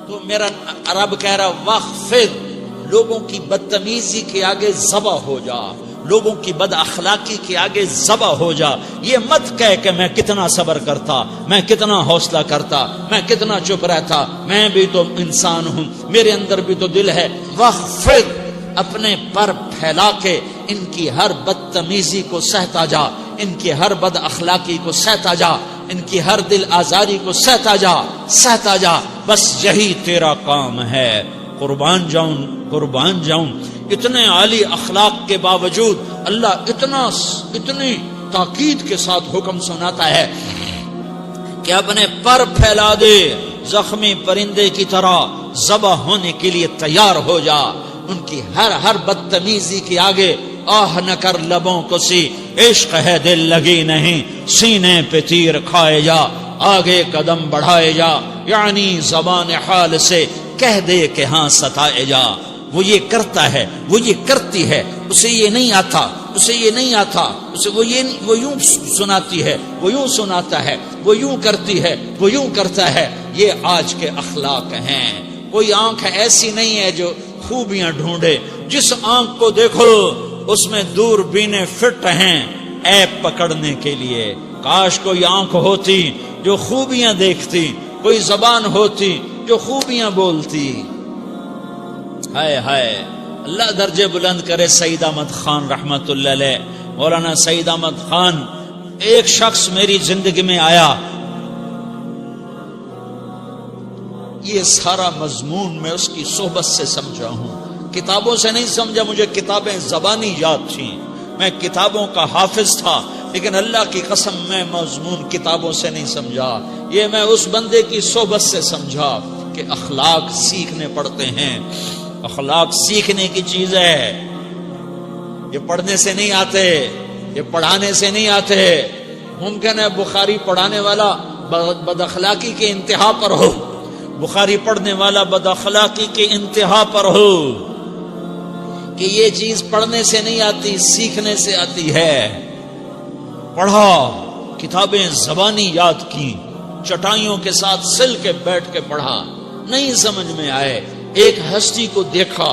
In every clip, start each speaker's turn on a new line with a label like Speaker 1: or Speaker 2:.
Speaker 1: تو میرا رب کہہ رہا وخفض، لوگوں کی بدتمیزی کے آگے ذبح ہو جا، لوگوں کی بد اخلاقی کے آگے ذبح ہو جا. یہ مت کہہ کہ میں کتنا صبر کرتا، میں کتنا حوصلہ کرتا، میں کتنا چپ رہتا، میں بھی تو انسان ہوں، میرے اندر بھی تو دل ہے. وخفض، اپنے پر پھیلا کے ان کی ہر بدتمیزی کو سہتا جا، ان کی ہر بد اخلاقی کو سہتا جا، ان کی ہر دل آزاری کو سہتا جا، سہتا جا. بس یہی تیرا کام ہے. قربان جاؤں، قربان جاؤں. اتنے عالی اخلاق کے باوجود اللہ اتنی تاکید کے ساتھ حکم سناتا ہے کہ اپنے پر پھیلا دے، زخمی پرندے کی طرح ذبح ہونے کے لیے تیار ہو جا. ان کی ہر بدتمیزی کے آگے آہ نہ کر لبوں کو سی، عشق ہے دل لگی نہیں، سینے پہ تیر کھائے جا، آگے قدم بڑھائے جا. یعنی زبان حال سے کہہ دے کہ ہاں ستائے جا. وہ یہ کرتا ہے، وہ یہ کرتی ہے، اسے یہ نہیں آتا، اسے یہ نہیں آتا، اسے وہ یوں سناتی ہے، وہ یوں سناتا ہے، وہ یوں کرتی ہے، وہ یوں کرتا ہے. یہ آج کے اخلاق ہیں. کوئی آنکھ ایسی نہیں ہے جو خوبیاں ڈھونڈے. جس آنکھ کو دیکھو اس میں دوربینیں فٹ ہیں عیب پکڑنے کے لیے. کاش کوئی آنکھ ہوتی جو خوبیاں دیکھتی، کوئی زبان ہوتی جو خوبیاں بولتی. ہائے ہائے، اللہ درجے بلند کرے. سعید احمد خان رحمت اللہ علیہ، مولانا سعید احمد خان، ایک شخص میری زندگی میں آیا. یہ سارا مضمون میں اس کی صحبت سے سمجھا ہوں، کتابوں سے نہیں سمجھا. مجھے کتابیں زبانی یاد تھیں، میں کتابوں کا حافظ تھا، لیکن اللہ کی قسم میں مضمون کتابوں سے نہیں سمجھا. یہ میں اس بندے کی صحبت سے سمجھا کہ اخلاق سیکھنے پڑتے ہیں. اخلاق سیکھنے کی چیز ہے، یہ پڑھنے سے نہیں آتے، یہ پڑھانے سے نہیں آتے. ممکن ہے بخاری پڑھانے والا بد اخلاقی کے انتہا پر ہو، بخاری پڑھنے والا بد اخلاقی کے انتہا پر ہو، کہ یہ چیز پڑھنے سے نہیں آتی، سیکھنے سے آتی ہے. پڑھا، کتابیں زبانی یاد کی، چٹائیوں کے ساتھ سل کے بیٹھ کے پڑھا، نہیں سمجھ میں آئے. ایک ہستی کو دیکھا،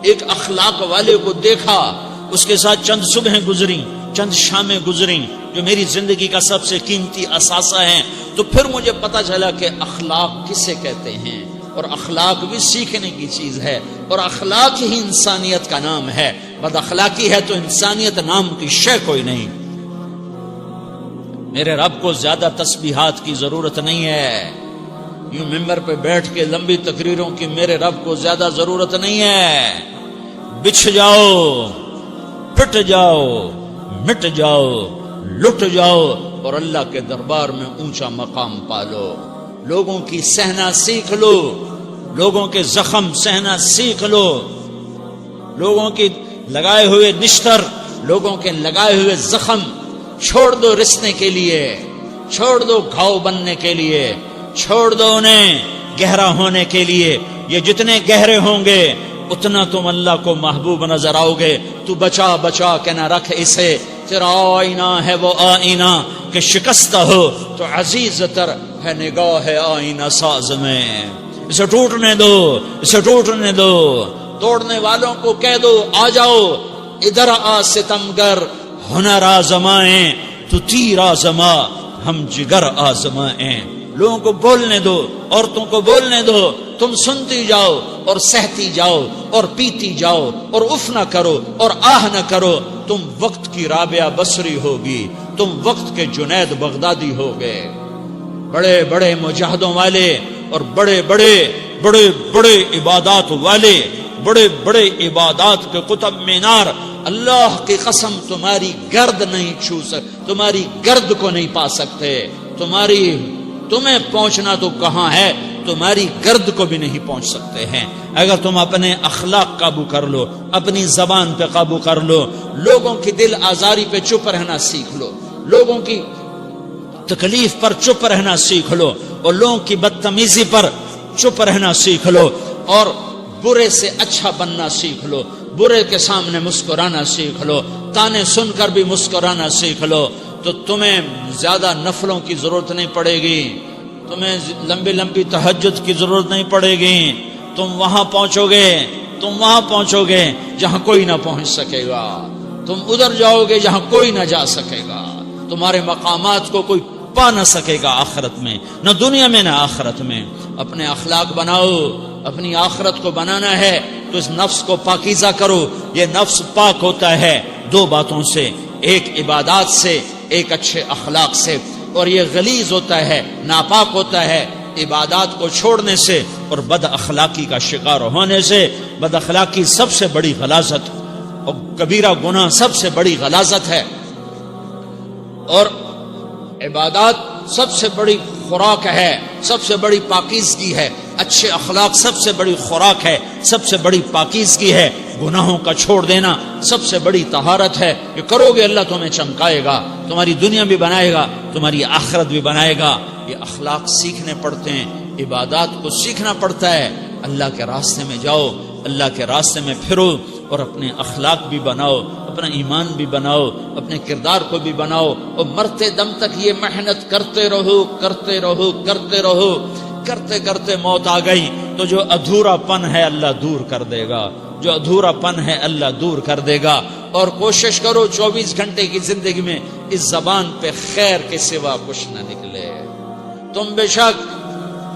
Speaker 1: ایک اخلاق والے کو دیکھا، اس کے ساتھ چند صبحیں گزری، چند شامیں گزری جو میری زندگی کا سب سے قیمتی اثاثہ ہیں. تو پھر مجھے پتا چلا کہ اخلاق کسے کہتے ہیں، اور اخلاق بھی سیکھنے کی چیز ہے، اور اخلاق ہی انسانیت کا نام ہے. بد اخلاقی ہے تو انسانیت نام کی شے کوئی نہیں. میرے رب کو زیادہ تسبیحات کی ضرورت نہیں ہے. یوں ممبر پہ بیٹھ کے لمبی تقریروں کی میرے رب کو زیادہ ضرورت نہیں ہے. بچھ جاؤ، پٹ جاؤ، مٹ جاؤ، لٹ جاؤ، اور اللہ کے دربار میں اونچا مقام پالو. لوگوں کی سہنا سیکھ لو، لوگوں کے زخم سہنا سیکھ لو، لوگوں کی لگائے ہوئے نشتر، لوگوں کے لگائے ہوئے زخم چھوڑ دو رسنے کے لیے، چھوڑ دو گھاؤ بننے کے لیے، چھوڑ دو انہیں گہرا ہونے کے لیے. یہ جتنے گہرے ہوں گے اتنا تم اللہ کو محبوب نظر آؤ گے. تو بچا بچا کے نہ رکھ اسے، تیرا آئینہ ہے وہ آئینہ کہ شکستہ ہو تو عزیز تر ہے نگاہ آئینہ ساز میں. اسے ٹوٹنے دو، اسے ٹوٹنے دو. توڑنے والوں کو کہہ دو آ جاؤ ادھر آ ستمگر، ہنر آزمائیں تو تیر آزما، ہم جگر آزمائیں. لوگوں کو بولنے دو، عورتوں کو بولنے دو. تم سنتی جاؤ اور سہتی جاؤ اور پیتی جاؤ اور اف نہ کرو اور آہ نہ کرو. تم وقت کی رابعہ بصری ہوگی، تم وقت کے جنید بغدادی ہوگے. بڑے بڑے مجاہدوں والے اور بڑے بڑے بڑے بڑے عبادات والے، بڑے بڑے عبادات کے قطب مینار، اللہ کی قسم تمہاری گرد نہیں چھو تمہاری گرد کو نہیں پا سکتے. تمہیں پہنچنا تو کہاں ہے، تمہاری گرد کو بھی نہیں پہنچ سکتے ہیں. اگر تم اپنے اخلاق قابو کر لو، اپنی زبان پہ قابو کر لو، لوگوں کی دل آزاری پہ چپ رہنا سیکھ لو، لوگوں کی تکلیف پر چپ رہنا سیکھ لو، اور لوگوں کی بدتمیزی پر چپ رہنا سیکھ لو، اور برے سے اچھا بننا سیکھ لو، برے کے سامنے مسکرانا سیکھ لو، تانے سن کر بھی مسکرانا سیکھ لو، تو تمہیں زیادہ نفلوں کی ضرورت نہیں پڑے گی. تمہیں لمبی لمبی تہجد کی ضرورت نہیں پڑے گی. تم وہاں پہنچو گے جہاں کوئی نہ پہنچ سکے گا. تم ادھر جاؤ گے جہاں کوئی نہ جا سکے گا. تمہارے مقامات کو کوئی پا نہ سکے گا آخرت میں، نہ دنیا میں نہ آخرت میں. اپنے اخلاق بناؤ. اپنی آخرت کو بنانا ہے تو اس نفس کو پاکیزہ کرو. یہ نفس پاک ہوتا ہے دو باتوں سے، ایک عبادات سے، ایک اچھے اخلاق سے. اور یہ غلیظ ہوتا ہے، ناپاک ہوتا ہے عبادات کو چھوڑنے سے اور بد اخلاقی کا شکار ہونے سے. بد اخلاقی سب سے بڑی غلاظت اور کبیرہ گناہ سب سے بڑی غلاظت ہے، اور عبادات سب سے بڑی خوراک ہے، سب سے بڑی پاکیزگی ہے. اچھے اخلاق سب سے بڑی خوراک ہے، سب سے بڑی پاکیزگی ہے. گناہوں کا چھوڑ دینا سب سے بڑی طہارت ہے. یہ کرو گے اللہ تمہیں چمکائے گا، تمہاری دنیا بھی بنائے گا، تمہاری آخرت بھی بنائے گا. یہ اخلاق سیکھنے پڑتے ہیں، عبادات کو سیکھنا پڑتا ہے. اللہ کے راستے میں جاؤ، اللہ کے راستے میں پھرو اور اپنے اخلاق بھی بناؤ، اپنا ایمان بھی بناؤ، اپنے کردار کو بھی بناؤ. اور مرتے دم تک یہ محنت کرتے رہو. کرتے کرتے موت آ گئی تو جو ادھورا پن ہے اللہ دور کر دے گا. جو ادھورا پن ہے اللہ دور کر دے گا. اور کوشش کرو 24 گھنٹے کی زندگی میں اس زبان پہ خیر کے سوا کچھ نہ نکلے. تم بے شک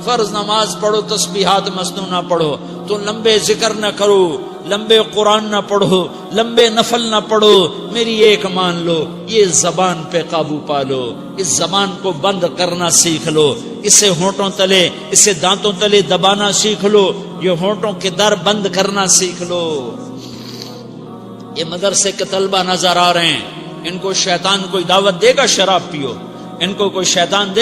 Speaker 1: فرض نماز پڑھو، تسبیحات مسنون نہ پڑھو، تو لمبے ذکر نہ کرو، لمبے قرآن نہ پڑھو، لمبے نفل نہ پڑھو. میری ایک مان لو، یہ زبان پہ قابو پا لو. اس زبان کو بند کرنا سیکھ لو. اسے ہونٹوں تلے، اسے دانتوں تلے دبانا سیکھ لو. یہ ہونٹوں کے در بند کرنا سیکھ لو. یہ مدرسے کے طلبہ نظر آ رہے ہیں، ان کو شیطان کوئی دعوت دے گا شراب پیو، ان کو کوئی شیطان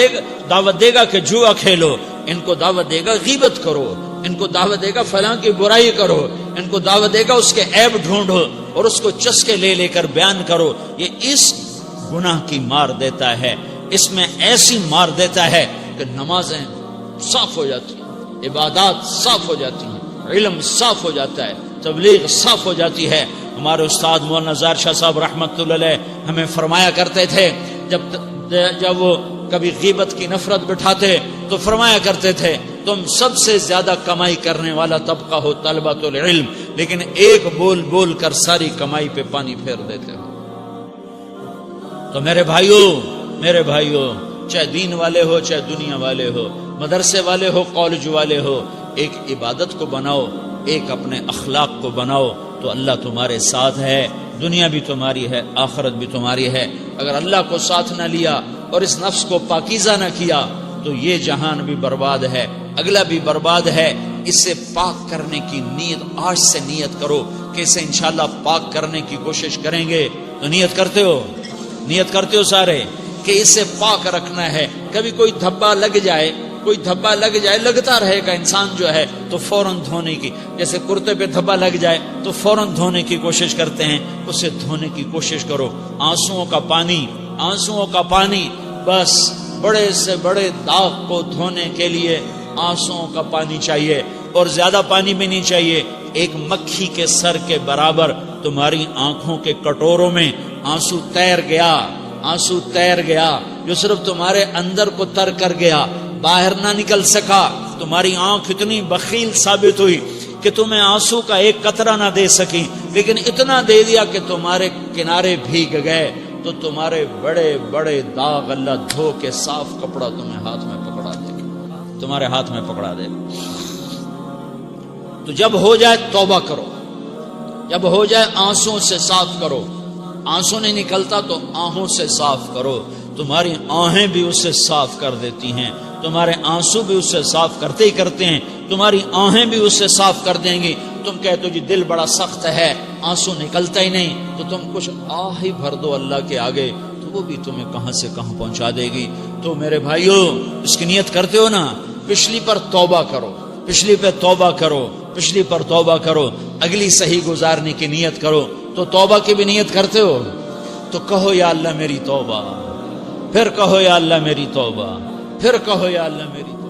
Speaker 1: دعوت دے گا کہ جوا کھیلو، ان کو دعوت دے گا غیبت کرو، ان کو دعوت دے گا فلاں کی برائی کرو، ان کو دعوت دے گا اس کے عیب ڈھونڈو اور اس کو چسکے لے کر بیان کرو. یہ اس گناہ کی مار دیتا ہے، اس میں ایسی مار دیتا ہے کہ نمازیں صاف ہو جاتی ہیں، عبادات صاف ہو جاتی ہیں، علم صاف ہو جاتا ہے، تبلیغ صاف ہو جاتی ہے. ہمارے استاد مولانا زار شاہ صاحب رحمت اللہ علیہ ہمیں فرمایا کرتے تھے، جب وہ کبھی غیبت کی نفرت بٹھاتے تو فرمایا کرتے تھے تم سب سے زیادہ کمائی کرنے والا طبقہ ہو طلبۃ العلم، لیکن ایک بول کر ساری کمائی پہ پانی پھیر دیتے ہو. تو میرے بھائیوں چاہے دین والے ہو، چاہے دنیا والے ہو، مدرسے والے ہو، کالج والے ہو، ایک عبادت کو بناؤ، ایک اپنے اخلاق کو بناؤ تو اللہ تمہارے ساتھ ہے. دنیا بھی تمہاری ہے، آخرت بھی تمہاری ہے. اگر اللہ کو ساتھ نہ لیا اور اس نفس کو پاکیزہ نہ کیا تو یہ جہان بھی برباد ہے، اگلا بھی برباد ہے. اسے پاک کرنے کی نیت آج سے نیت کرو کہ اسے انشاءاللہ پاک کرنے کی کوشش کریں گے. تو نیت کرتے ہو سارے کہ اسے پاک رکھنا ہے. کبھی کوئی دھبا لگ جائے، لگتا رہے گا انسان جو ہے تو فوراً دھونے کی، جیسے کرتے پہ دھبا لگ جائے تو فوراً دھونے کی کوشش کرتے ہیں، اسے دھونے کی کوشش کرو. آنسوؤں کا پانی بس بڑے سے بڑے داغ کو دھونے کے لیے آنسوؤں کا پانی چاہیے، اور زیادہ پانی بھی نہیں چاہیے. ایک مکھی کے سر کے برابر تمہاری آنکھوں کے کٹوروں میں آنسو تیر گیا جو صرف تمہارے اندر کو تر کر گیا، باہر نہ نکل سکا. تمہاری آنکھ اتنی بخیل ثابت ہوئی کہ تمہیں آنسو کا ایک قطرہ نہ دے سکی، لیکن اتنا دے دیا کہ تمہارے کنارے بھیگ گئے. تو تمہارے بڑے بڑے داغ اللہ دھو کے صاف کپڑا تمہیں ہاتھ میں پکڑا دے. تو جب ہو جائے توبہ کرو، جب ہو جائے آنسوں سے صاف کرو. آنسو نہیں نکلتا تو آہوں سے صاف کرو. تمہاری آہیں بھی اسے صاف کر دیتی ہیں، تمہارے آنسو بھی اسے صاف کرتے ہیں، تمہاری آہیں بھی اسے صاف کر دیں گی. تم کہتے ہو جی دل بڑا سخت ہے، آنسو نکلتا ہی نہیں، تو تم کچھ آہ ہی بھر دو اللہ کے آگے، تو وہ بھی تمہیں کہاں سے کہاں پہنچا دے گی. تو میرے بھائیو اس کی نیت کرتے ہو نا، پچھلی پر توبہ کرو، اگلی صحیح گزارنے کی نیت کرو. تو توبہ کی بھی نیت کرتے ہو تو کہو یا اللہ میری توبہ، پھر کہو یا اللہ میری توبہ، پھر کہو یا اللہ میری توبہ.